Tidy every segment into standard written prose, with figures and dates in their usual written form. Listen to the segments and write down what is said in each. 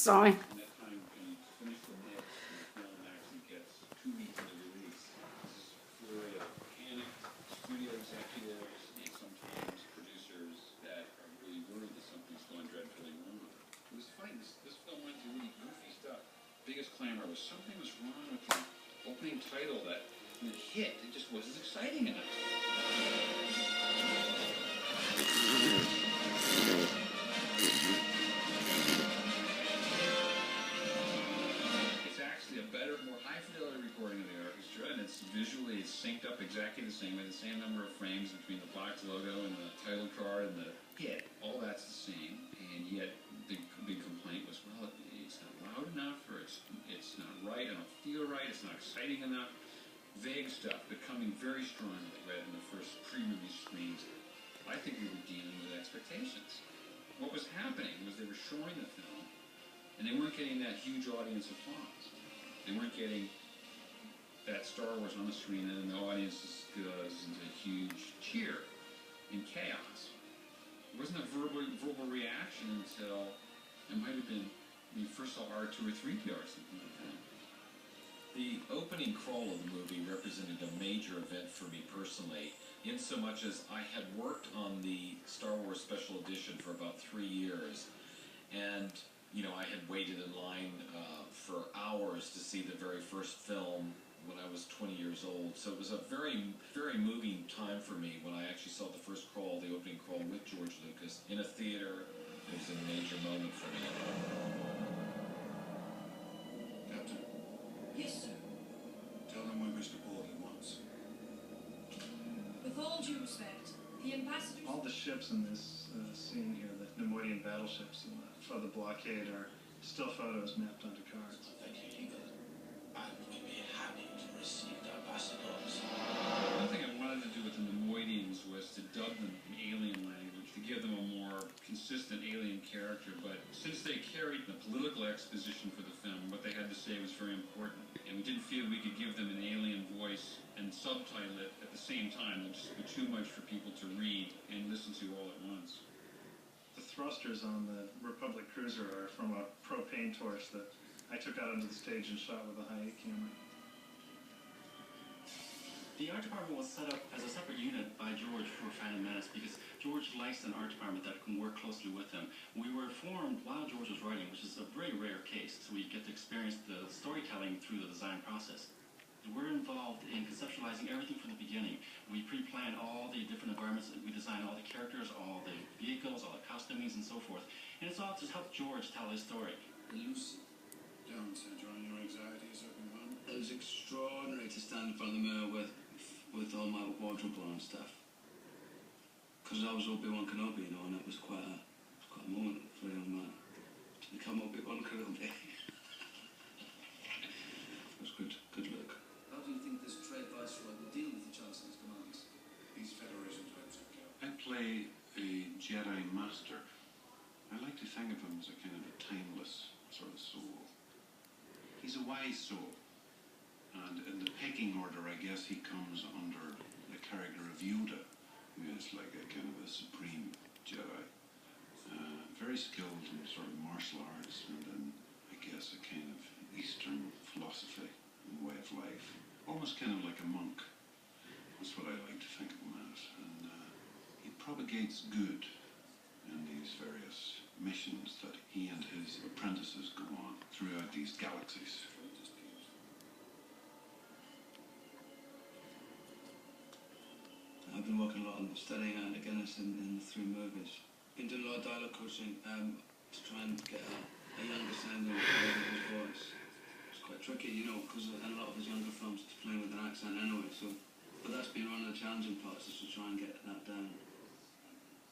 Sorry. And that time can finish the mix and the film actually gets 2 weeks into release. This flurry of panicked studio executives and sometimes producers that are really worried that something's gone dreadfully wrong. It was funny, this film went through really goofy stuff. Biggest clamor was something was wrong with the opening title that when it hit, it just wasn't exciting enough. Visually, it's synced up exactly the same way, the same number of frames between the box logo and the title card and the hit. All that's the same, and yet the big complaint was, well, it's not loud enough, or it's not right, I don't feel right, it's not exciting enough. Vague stuff, but coming very strongly read in the first pre-release screens. I think we were dealing with expectations. What was happening was they were showing the film, and they weren't getting that huge audience applause. They weren't getting that Star Wars on the screen, and then the audience goes into a huge cheer in chaos. It wasn't a verbal reaction until it might have been when you first saw R2 or 3PO or something like that. The opening crawl of the movie represented a major event for me personally, in so much as I had worked on the Star Wars Special Edition for about 3 years, and you know, I had waited in line for hours to see the very first film when I was 20 years old. So it was a very, very moving time for me when I actually saw the first crawl, the opening crawl with George Lucas in a theater. It was a major moment for me. Captain? Yes, sir. Tell them we're Mr. Borden once. With all due respect, the ambassadors... All the ships in this scene here, the Neimoidian battleships and the blockade, are still photos mapped onto cards. Thank you, Eagle. I would be happy to receive the ambassadors. One thing I wanted to do with the Neimoidians was to dub them in alien language, to give them a more consistent alien character, but since they carried the political exposition for the film, what they had to say was very important, and we didn't feel we could give them an alien voice and subtitle it at the same time. It would just be too much for people to read and listen to all at once. The thrusters on the Republic cruiser are from a propane torch that I took out onto the stage and shot with a high-8 camera. The art department was set up as a separate unit by George for Phantom Menace because George likes an art department that can work closely with him. We were formed while George was writing, which is a very rare case, so we get to experience the storytelling through the design process. We're involved in conceptualizing everything from the beginning. We pre-plan all the different environments, we design all the characters, all the vehicles, all the costumings, and so forth. And it's all to help George tell his story. Lucy, don't Sir John, your anxiety is overwhelming. It was extraordinary to stand in front of the mirror with all my wardrobe on and stuff. Because I was Obi-Wan Kenobi, you know, and it was quite a moment for a young man to become Obi-Wan Kenobi. It was good look. How do you think this trade viceroy will deal with the Chancellor's demands? These Federation types are killed. I play a Jedi Master. I like to think of him as a kind of a timeless sort of soul. He's a wise soul. And in the pecking order, I guess he comes under the character of Yoda, who is like a kind of a supreme Jedi. Very skilled in sort of martial arts and in, I guess, a kind of Eastern philosophy and way of life. Almost kind of like a monk. That's what I like to think of him as. And he propagates good in these various missions that he and his apprentices go on throughout these galaxies. I've been working a lot on studying Anna Guinness in the 3 movies. Been doing a lot of dialogue coaching to try and get a younger sounding his voice. It's quite tricky, you know, because in a lot of his younger films he's playing with an accent anyway, so... But that's been one of the challenging parts, is to try and get that down.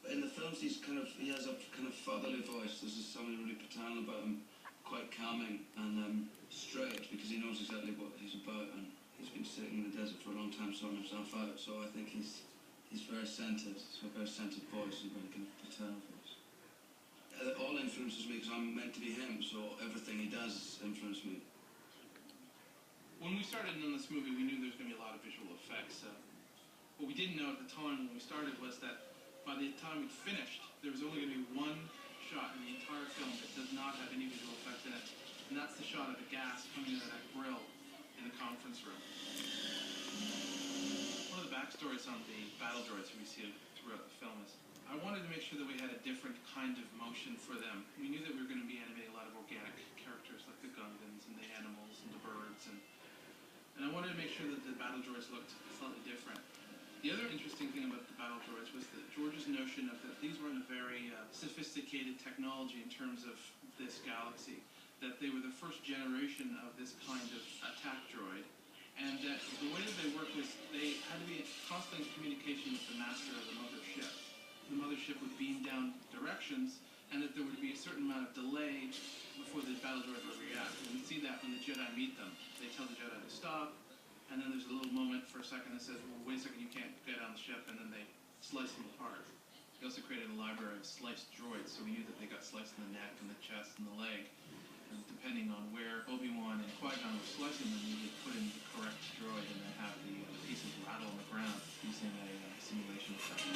But in the films he has a kind of fatherly voice. There's just something really paternal about him, quite calming and straight, because he knows exactly what he's about, and he's been sitting in the desert for a long time sorting himself out, so I think he's very centred. He's got a very centred voice and very kind of paternal voice. It all influences me because I'm meant to be him, so everything he does influences me. When we started on this movie, we knew there was going to be a lot of visual effects. What we didn't know at the time when we started was that by the time we finished, there was only going to be one shot in the entire film that does not have any visual effects in it, and that's the shot of the gas coming out of that grill in the conference room. One of the backstories on the battle droids we see throughout the film is I wanted to make sure that we had a different kind of motion for them. We knew that we were going to be animating a lot of organic characters like the Gungans and the animals and the birds, and I wanted to make sure that the battle droids looked slightly different. The other interesting thing about the battle droids was that George's notion of that these weren't a very sophisticated technology in terms of this galaxy, that they were the first generation of this kind of attack droid, and that the way that they worked was they had to be in constant communication with the master of the mothership. The mothership would beam down directions, and that there would be a certain amount of delay before the battle droid would react. And we see that when the Jedi meet them. They tell the Jedi to stop, and then there's a little moment for a second that says, well, wait a second, you can't get on the ship, and then they slice them apart. We also created a library of sliced droids, so we knew that they got sliced in the neck and the chest and the leg. And depending on where Obi-Wan and Qui-Gon were slicing them, we would put in the correct droid and then have the pieces rattle on the ground using a simulation effect.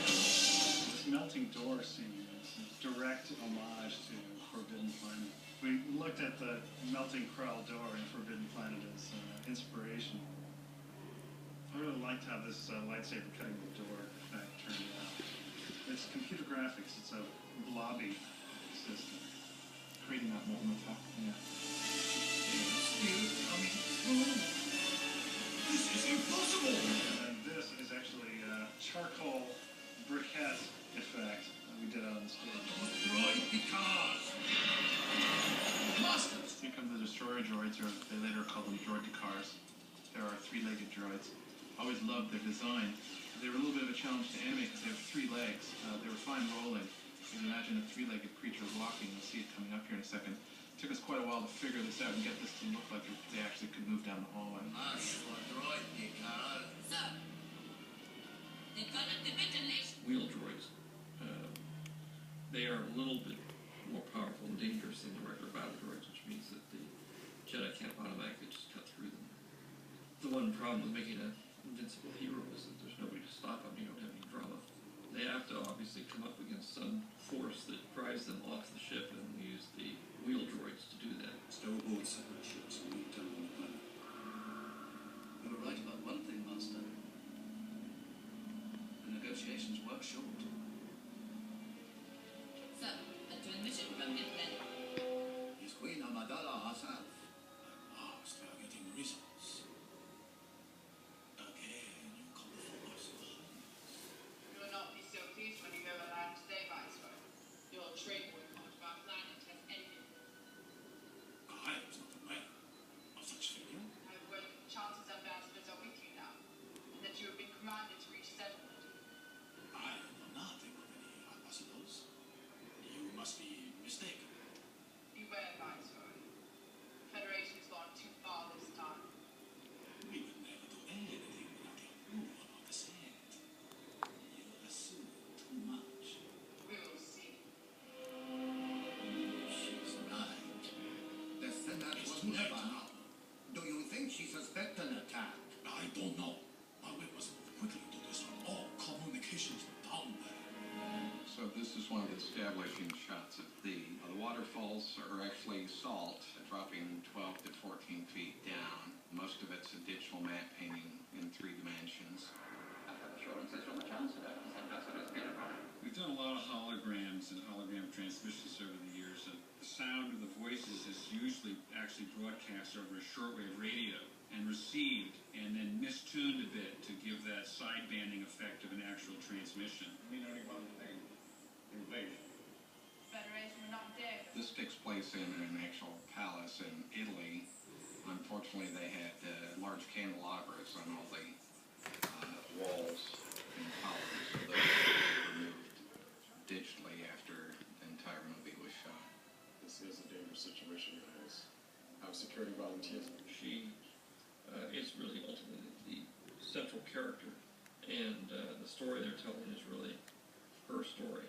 This melting door scene is a direct homage to Forbidden Planet. We looked at the melting Krell door in Forbidden Planet as inspiration. I really liked how this lightsaber cutting the door effect turned out. It's computer graphics. It's a blobby system. Creating that molten effect. Yeah. Still coming through. This is impossible! And this is actually a charcoal briquette effect that we did out on the stage. Droid Picard! Masters! Here come the destroyer droids, or they later call them droidicars. There are three-legged droids. I always loved their design. They were a little bit of a challenge to animate because they have 3 legs. They were fine rolling. You can imagine a 3-legged creature walking. You'll see it coming up here in a second. It took us quite a while to figure this out and get this to look like they actually could move down the hallway. As for Droid Picard, Sir, they've got a ventilation. Wheel droids. They are a little bit more powerful and dangerous than the regular battle droids, which means that the Jedi can't automatically just cut through them. The one problem with making an invincible hero is that there's nobody to stop them. You don't have any drama. They have to obviously come up against some force that drives them off the ship, and we use the wheel droids to do that. Stow aboard separate ships and move down on the planet. You were right about one thing, Master. The negotiations were short. Sir, a transmission from the planet. is Queen Amidala herself. At last we are getting results. Again, you come for us. You will not be so pleased when you overland today, Viceroy. Your trade boycott of our planet has ended. I was not aware of such failure. I have heard that the Chancellor's ambassadors are with you now, and that you have been commanded to reach settlement. I know nothing of any ambassadors. You must be mistaken. Beware, Viceroy. The Federation has gone too far this time. We would never do anything without the approval of the Senate. You assume too much. We will see. She's right. The Senate It's was too late never. now. Do you think she suspects an attack? I don't know. But we must move quickly to disrupt all communications down there. So this is one of the establishing shots of the waterfalls are actually salt, dropping 12 to 14 feet down. Most of it's a digital matte painting in 3 dimensions. We've done a lot of holograms and hologram transmissions over the years, and the sound of the voices is usually actually broadcast over a shortwave radio and received and then mistuned a bit to give that sidebanding effect of an actual transmission. Federation will not dare. This takes place in an actual palace in Italy. Unfortunately, they had large candelabras on all the walls and columns, so those were removed digitally after the entire movie was shot. This is a dangerous situation, guys. Our security volunteers. She is really ultimately the central character, and the story they're telling is really her story.